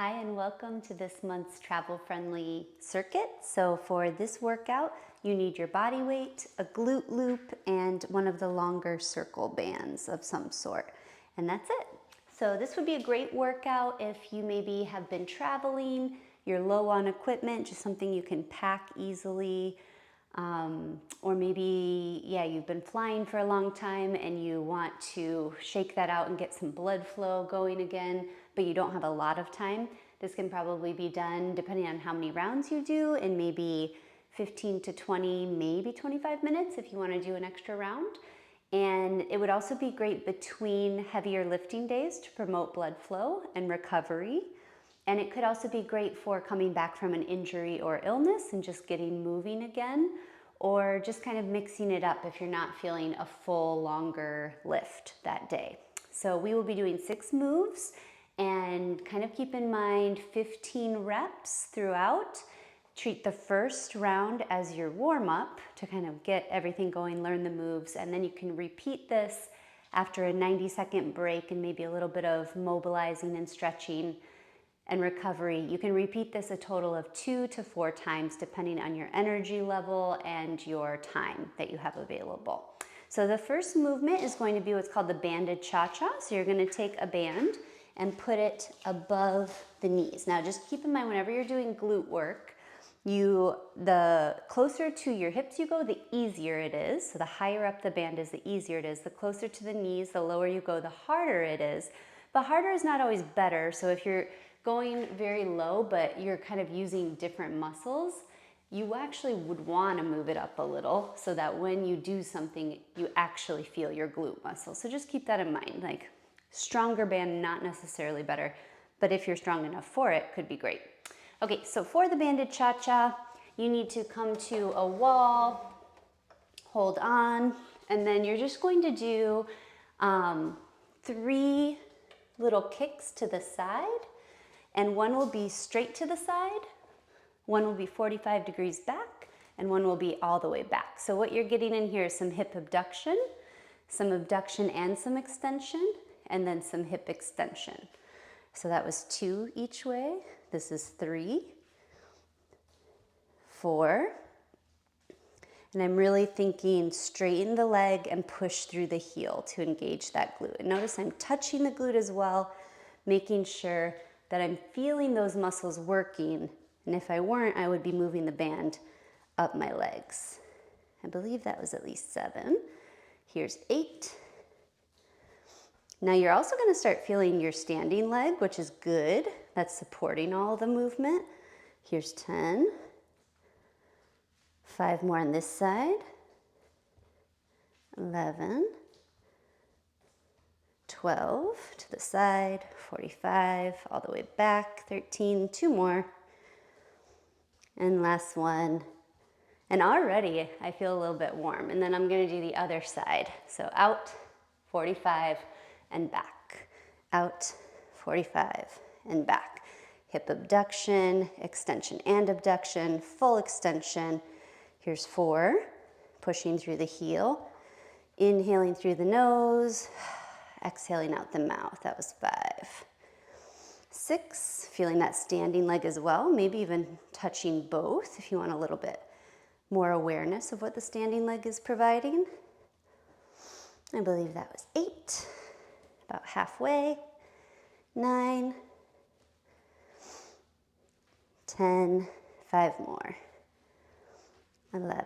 Hi and welcome to this month's travel-friendly circuit. So for this workout, you need your body weight, a glute loop, and one of the longer circle bands of some sort. And that's it. So this would be a great workout if you maybe have been traveling, you're low on equipment, just something you can pack easily. Or maybe, you've been flying for a long time and you want to shake that out and get some blood flow going again, but you don't have a lot of time. This can probably be done depending on how many rounds you do in maybe 15 to 20, maybe 25 minutes if you want to do an extra round. And it would also be great between heavier lifting days to promote blood flow and recovery. And it could also be great for coming back from an injury or illness and just getting moving again, or just kind of mixing it up if you're not feeling a full, longer lift that day. So we will be doing 6 moves, and kind of keep in mind 15 reps throughout. Treat the first round as your warm-up to kind of get everything going, learn the moves, and then you can repeat this after a 90-second break and maybe a little bit of mobilizing and stretching and recovery. You can repeat this a total of 2 to 4 times depending on your energy level and your time that you have available. So the first movement is going to be what's called the banded cha-cha. So you're going to take a band and put it above the knees. Now just keep in mind, whenever you're doing glute work, the closer to your hips you go, the easier it is. So the higher up the band is, the easier it is. The closer to the knees, the lower you go, the harder it is. But harder is not always better. So if you're going very low, but you're kind of using different muscles, you actually would want to move it up a little so that when you do something, you actually feel your glute muscle. So just keep that in mind. Like, stronger band, not necessarily better, but if you're strong enough for it, could be great. Okay, so for the banded cha-cha, you need to come to a wall, hold on, and then you're just going to do 3 little kicks to the side, and one will be straight to the side, one will be 45 degrees back, and one will be all the way back. So what you're getting in here is some hip abduction and some extension, and then some hip extension. So that was 2 each way. This is 3, 4, and I'm really thinking straighten the leg and push through the heel to engage that glute. And notice I'm touching the glute as well, making sure that I'm feeling those muscles working. And if I weren't, I would be moving the band up my legs. I believe that was at least 7. Here's 8. Now you're also going to start feeling your standing leg, which is good. That's supporting all the movement. Here's 10. 5 more on this side. 11. 12 to the side, 45, all the way back, 13, 2 more, and last one. And already I feel a little bit warm, and then I'm gonna do the other side. So out, 45, and back. Out, 45, and back. Hip abduction, extension and abduction, full extension. Here's 4, pushing through the heel, inhaling through the nose, exhaling out the mouth. That was 5. 6, feeling that standing leg as well, maybe even touching both if you want a little bit more awareness of what the standing leg is providing. I believe that was 8, about halfway. 9, 10, 5 more. 11,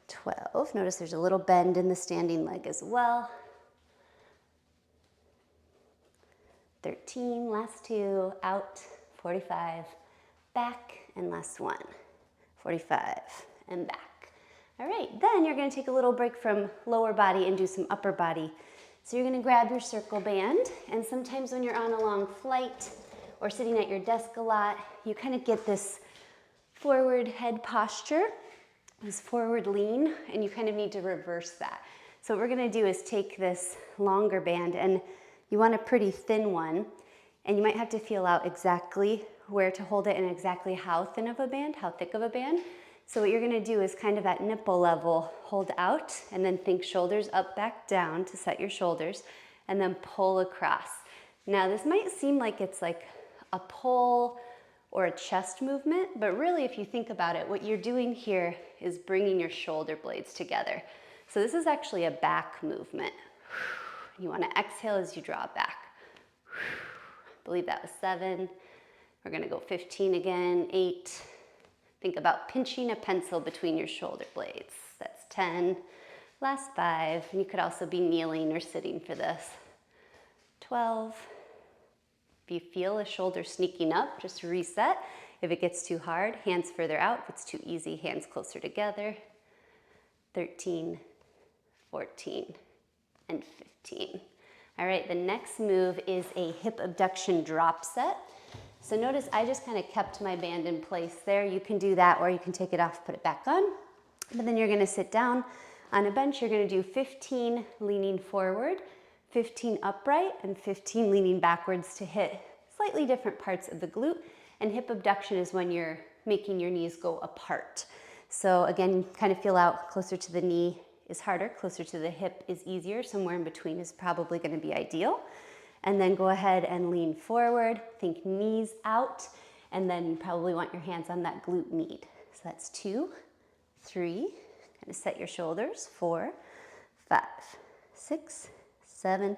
12. Notice there's a little bend in the standing leg as well. 13, last 2, out, 45, back, and last 1, 45, and back. All right, then you're gonna take a little break from lower body and do some upper body. So you're gonna grab your circle band, and sometimes when you're on a long flight or sitting at your desk a lot, you kind of get this forward head posture, this forward lean, and you kind of need to reverse that. So what we're gonna do is take this longer band, and you want a pretty thin one, and you might have to feel out exactly where to hold it and exactly how thin of a band, how thick of a band. So what you're gonna do is kind of at nipple level, hold out, and then think shoulders up, back down to set your shoulders, and then pull across. Now this might seem like it's like a pull or a chest movement, but really if you think about it, what you're doing here is bringing your shoulder blades together. So this is actually a back movement. You want to exhale as you draw back. I believe that was 7. We're going to go 15 again, 8. Think about pinching a pencil between your shoulder blades. That's 10. Last 5. And you could also be kneeling or sitting for this. 12. If you feel a shoulder sneaking up, just reset. If it gets too hard, hands further out. If it's too easy, hands closer together. 13, 14, and 15. All right, the next move is a hip abduction drop set. So notice I just kind of kept my band in place there. You can do that, or you can take it off, put it back on. But then you're gonna sit down on a bench. You're gonna do 15 leaning forward, 15 upright, and 15 leaning backwards to hit slightly different parts of the glute. And hip abduction is when you're making your knees go apart. So again, kind of feel out closer to the knee is harder, closer to the hip is easier. Somewhere in between is probably gonna be ideal. And then go ahead and lean forward, think knees out, and then you probably want your hands on that glute med. So that's 2, 3, kind of set your shoulders, 4, 5, 6, 7,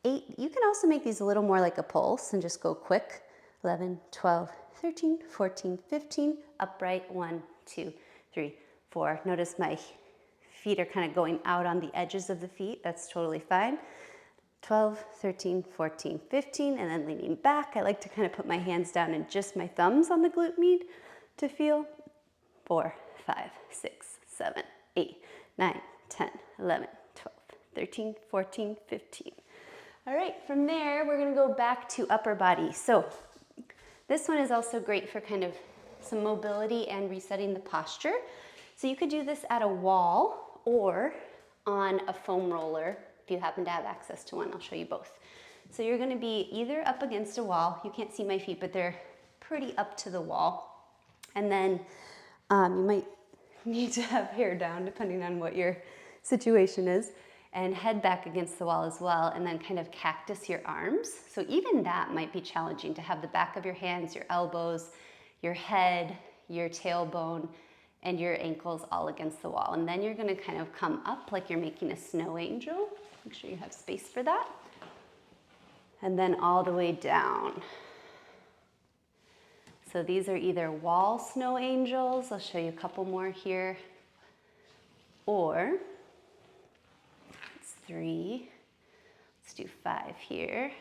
8. You can also make these a little more like a pulse and just go quick. 11, 12, 13, 14, 15, upright, 1, 2, 3, 4. Notice my feet are kind of going out on the edges of the feet. That's totally fine. 12, 13, 14, 15, and then leaning back. I like to kind of put my hands down and just my thumbs on the glute med to feel. 4, 5, 6, 7, 8, 9, 10, 11, 12, 13, 14, 15. All right, from there, we're gonna go back to upper body. So this one is also great for kind of some mobility and resetting the posture. So you could do this at a wall or on a foam roller. If you happen to have access to one, I'll show you both. So you're gonna be either up against a wall, you can't see my feet, but they're pretty up to the wall. And then you might need to have hair down depending on what your situation is, and head back against the wall as well, and then kind of cactus your arms. So even that might be challenging, to have the back of your hands, your elbows, your head, your tailbone, and your ankles all against the wall. And then you're gonna kind of come up like you're making a snow angel. Make sure you have space for that. And then all the way down. So these are either wall snow angels. I'll show you a couple more here. Or, it's 3. Let's do 5 here.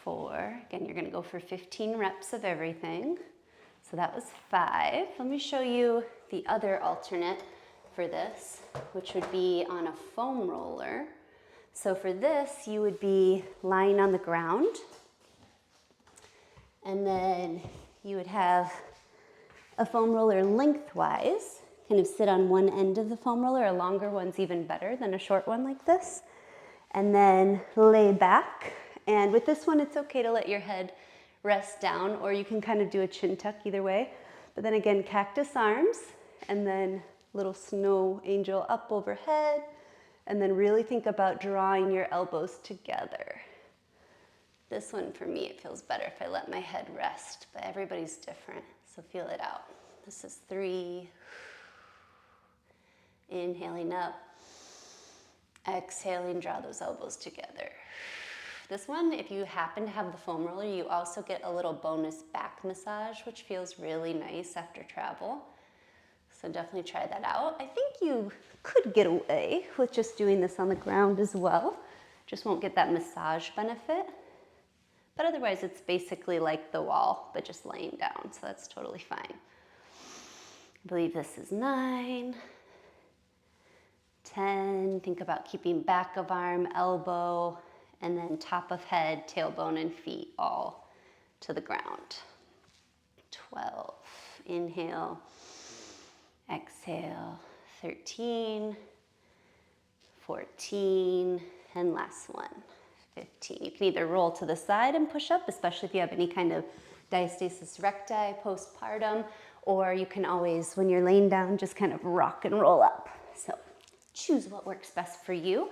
4. Again, you're gonna go for 15 reps of everything. So that was 5. Let me show you the other alternate for this, which would be on a foam roller. So for this, you would be lying on the ground, and then you would have a foam roller lengthwise, kind of sit on one end of the foam roller. A longer one's even better than a short one like this. And then lay back. And with this one, it's okay to let your head rest down, or you can kind of do a chin tuck either way. But then again, cactus arms, and then little snow angel up overhead, and then really think about drawing your elbows together. This one, for me, it feels better if I let my head rest, but everybody's different, so feel it out. This is 3. Inhaling up. Exhaling, draw those elbows together. This one, if you happen to have the foam roller, you also get a little bonus back massage, which feels really nice after travel. So definitely try that out. I think you could get away with just doing this on the ground as well. Just won't get that massage benefit. But otherwise, it's basically like the wall, but just laying down. So that's totally fine. I believe this is 9. 10. Think about keeping back of arm, elbow, and then top of head, tailbone, and feet all to the ground. 12. Inhale. Exhale. 13. 14. And last one. 15. You can either roll to the side and push up, especially if you have any kind of diastasis recti postpartum, or you can always, when you're laying down, just kind of rock and roll up. So choose what works best for you.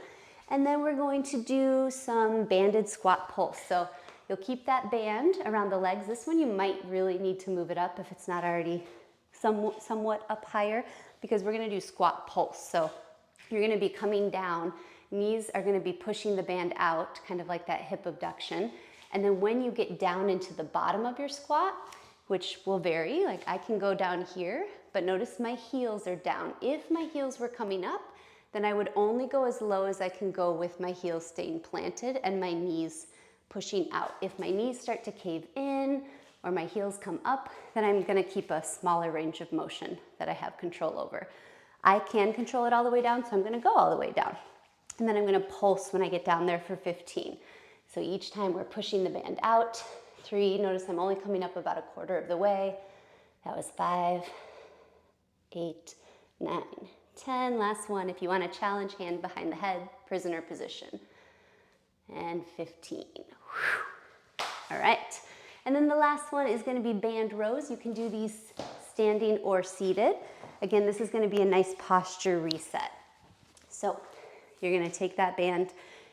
And then we're going to do some banded squat pulse. So you'll keep that band around the legs. This one you might really need to move it up if it's not already somewhat up higher, because we're gonna do squat pulse. So you're gonna be coming down, knees are gonna be pushing the band out, kind of like that hip abduction. And then when you get down into the bottom of your squat, which will vary, like I can go down here, but notice my heels are down. If my heels were coming up, then I would only go as low as I can go with my heels staying planted and my knees pushing out. If my knees start to cave in or my heels come up, then I'm gonna keep a smaller range of motion that I have control over. I can control it all the way down, so I'm gonna go all the way down. And then I'm gonna pulse when I get down there for 15. So each time we're pushing the band out. 3, notice I'm only coming up about a quarter of the way. That was 5, 8, 9, 10. Last one, if you want to challenge, hand behind the head, prisoner position. And 15. Whew. All right. And then the last one is going to be band rows. You can do these standing or seated. Again, this is going to be a nice posture reset. So you're going to take that band.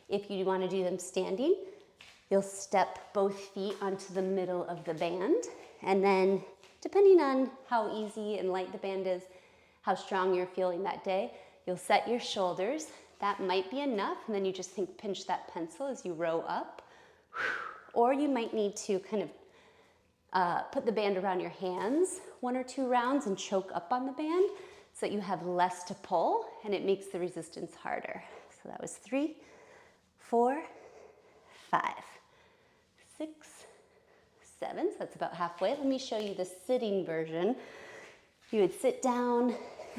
If you want to do them standing, you'll step both feet onto the middle of the band. And then depending on how easy and light the band is, how strong you're feeling that day, you'll set your shoulders. That might be enough. And then you just pinch that pencil as you row up. Or you might need to kind of put the band around your hands 1 or 2 rounds and choke up on the band so that you have less to pull and it makes the resistance harder. So that was 3, 4, 5, 6, 7. So that's about halfway. Let me show you the sitting version. You would sit down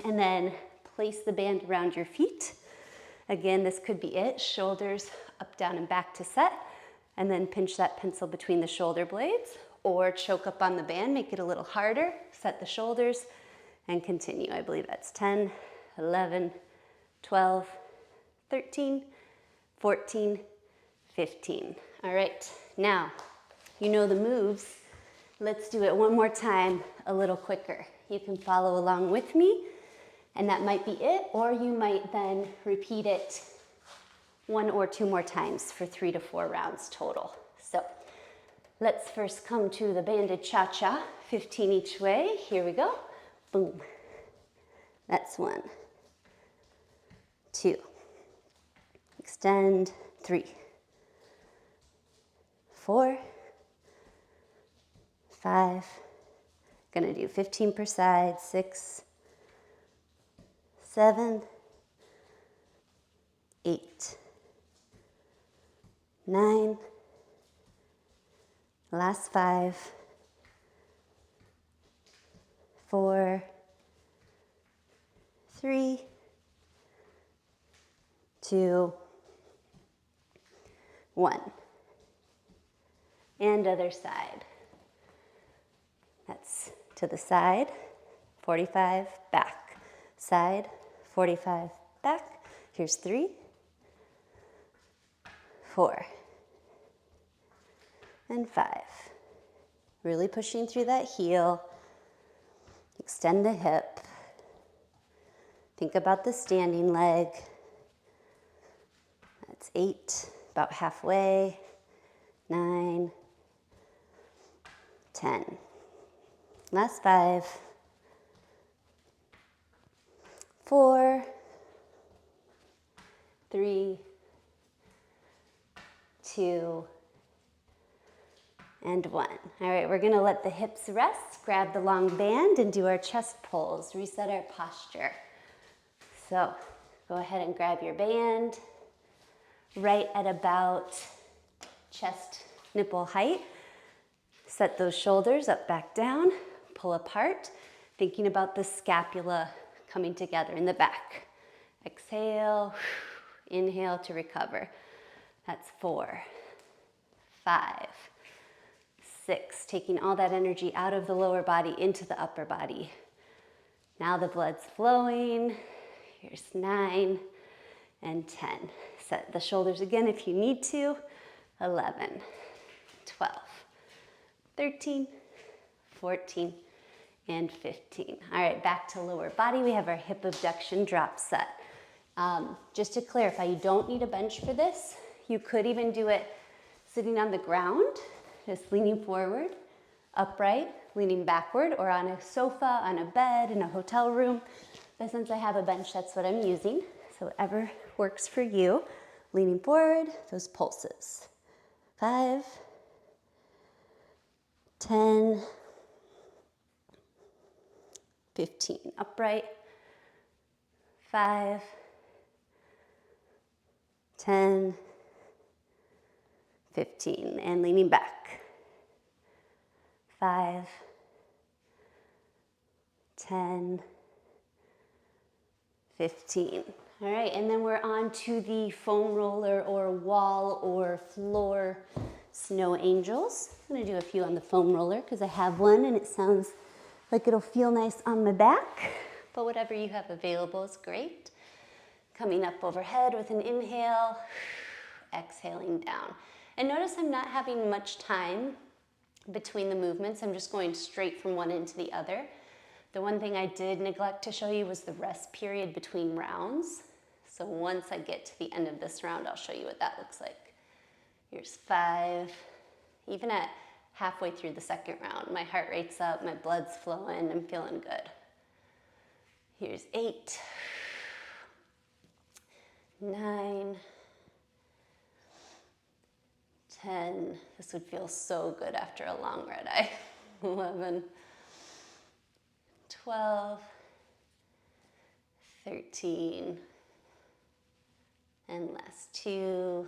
and then place the band around your feet. Again, this could be it. Shoulders up, down, and back to set. And then pinch that pencil between the shoulder blades, or choke up on the band, make it a little harder, set the shoulders, and continue. I believe that's 10, 11, 12, 13, 14, 15. All right, now you know the moves. Let's do it one more time, a little quicker. You can follow along with me, and that might be it, or you might then repeat it 1 or 2 more times for 3 to 4 rounds total. So let's first come to the banded cha-cha, 15 each way. Here we go. Boom. That's 1, 2. Extend, 3, 4, 5. Gonna do 15 per side. 6, 7, 8, 9, last 5, 4, 3, 2, 1. And other side. That's to the side, 45, back. Side, 45, back. Here's 3, 4, and 5. Really pushing through that heel. Extend the hip. Think about the standing leg. That's 8, about halfway. 9, 10. Last 5, 4, 3, 2, and 1. All right, we're gonna let the hips rest, grab the long band, and do our chest pulls, reset our posture. So go ahead and grab your band right at about chest nipple height. Set those shoulders up, back down, pull apart, thinking about the scapula coming together in the back. Exhale, inhale to recover. That's 4, 5, 6, taking all that energy out of the lower body into the upper body. Now the blood's flowing. Here's 9 and 10. Set the shoulders again if you need to. 11, 12, 13, 14, and 15. All right, back to lower body. We have our hip abduction drop set. Just to clarify, you don't need a bench for this. You could even do it sitting on the ground, just leaning forward, upright, leaning backward, or on a sofa, on a bed, in a hotel room. But since I have a bench, that's what I'm using. So whatever works for you. Leaning forward, those pulses. 5, 10, 15. Upright. 5, 10, 15. And leaning back. 5, 10, 15. All right, and then we're on to the foam roller or wall or floor snow angels. I'm gonna do a few on the foam roller because I have one and it sounds like it'll feel nice on my back, but whatever you have available is great. Coming up overhead with an inhale, exhaling down. And notice I'm not having much time between the movements. I'm just going straight from one end to the other. The one thing I did neglect to show you was the rest period between rounds. So once I get to the end of this round, I'll show you what that looks like. Here's 5. Even at halfway through the second round, my heart rate's up, my blood's flowing, I'm feeling good. Here's 8, 9, 10. This would feel so good after a long red eye. 11, 12, 13, and last 2,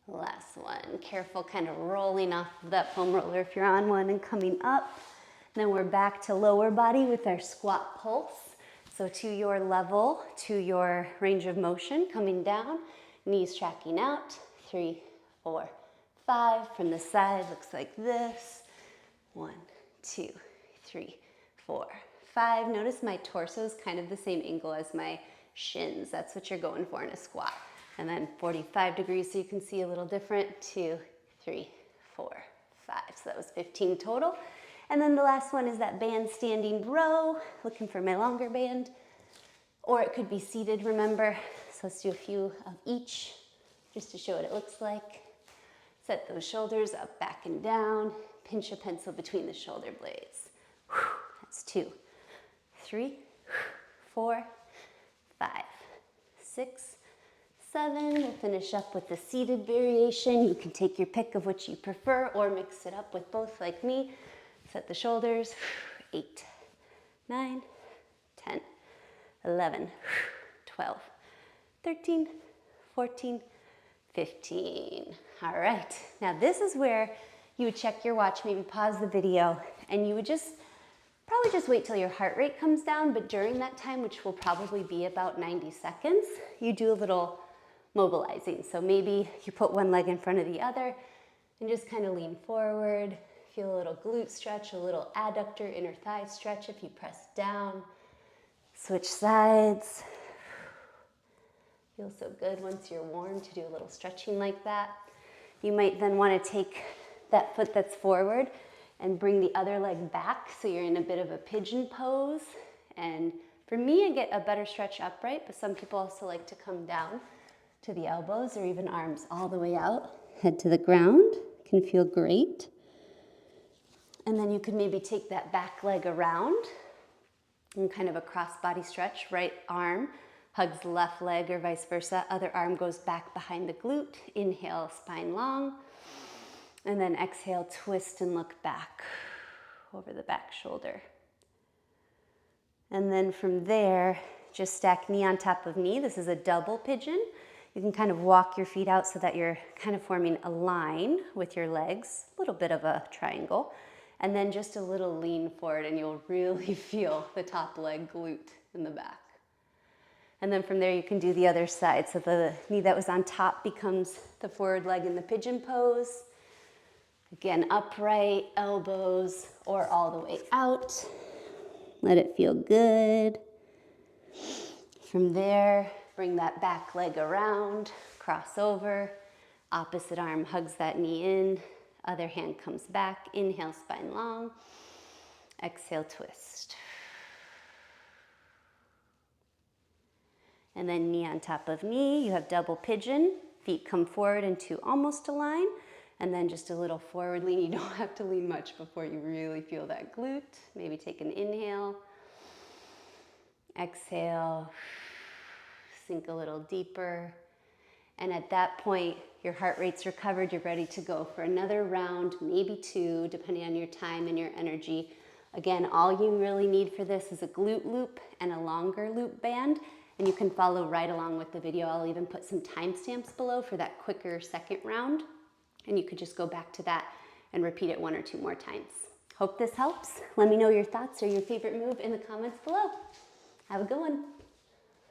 last one. Careful kind of rolling off of that foam roller if you're on one and coming up. And then we're back to lower body with our squat pulse. So to your level, to your range of motion, coming down, knees tracking out, 3, 4, 5. From the side, looks like this. 1, 2, 3, 4, 5. Notice my torso is kind of the same angle as my shins. That's what you're going for in a squat. And then 45 degrees so you can see a little different. 2, 3, 4, 5. So that was 15 total. And then the last one is that band standing row. Looking for my longer band. Or it could be seated, remember. So let's do a few of each just to show what it looks like. Set those shoulders up, back, and down. Pinch a pencil between the shoulder blades. That's 2, 3, 4, 5, 6, 7. We'll finish up with the seated variation. You can take your pick of which you prefer or mix it up with both like me. Set the shoulders. 8, 9, 10, 11, 12, 13, 14, 15. All right, now this is where you would check your watch, maybe pause the video, and you would probably just wait till your heart rate comes down, but during that time, which will probably be about 90 seconds, you do a little mobilizing. So maybe you put one leg in front of the other and just kind of lean forward, feel a little glute stretch, a little adductor, inner thigh stretch if you press down. Switch sides. Feels so good once you're warm to do a little stretching like that. You might then want to take that foot that's forward and bring the other leg back so you're in a bit of a pigeon pose. And for me, I get a better stretch upright, but some people also like to come down to the elbows or even arms all the way out. Head to the ground, can feel great. And then you could maybe take that back leg around and kind of a cross body stretch. Right arm hugs left leg or vice versa. Other arm goes back behind the glute. Inhale, spine long. And then exhale, twist and look back over the back shoulder. And then from there, just stack knee on top of knee. This is a double pigeon. You can kind of walk your feet out so that you're kind of forming a line with your legs, a little bit of a triangle. And then just a little lean forward and you'll really feel the top leg glute in the back. And then from there you can do the other side. So the knee that was on top becomes the forward leg in the pigeon pose. Again, upright, elbows, or all the way out. Let it feel good. From there, bring that back leg around, cross over. Opposite arm hugs that knee in. Other hand comes back. Inhale, spine long. Exhale, twist. And then knee on top of knee. You have double pigeon. Feet come forward into almost a line. And then just a little forward lean. You don't have to lean much before you really feel that glute. Maybe take an inhale. Exhale. Sink a little deeper. And at that point, your heart rate's recovered. You're ready to go for another round, maybe two, depending on your time and your energy. Again, all you really need for this is a glute loop and a longer loop band. And you can follow right along with the video. I'll even put some timestamps below for that quicker second round. And you could just go back to that and repeat it 1 or 2 more times. Hope this helps. Let me know your thoughts or your favorite move in the comments below. Have a good one.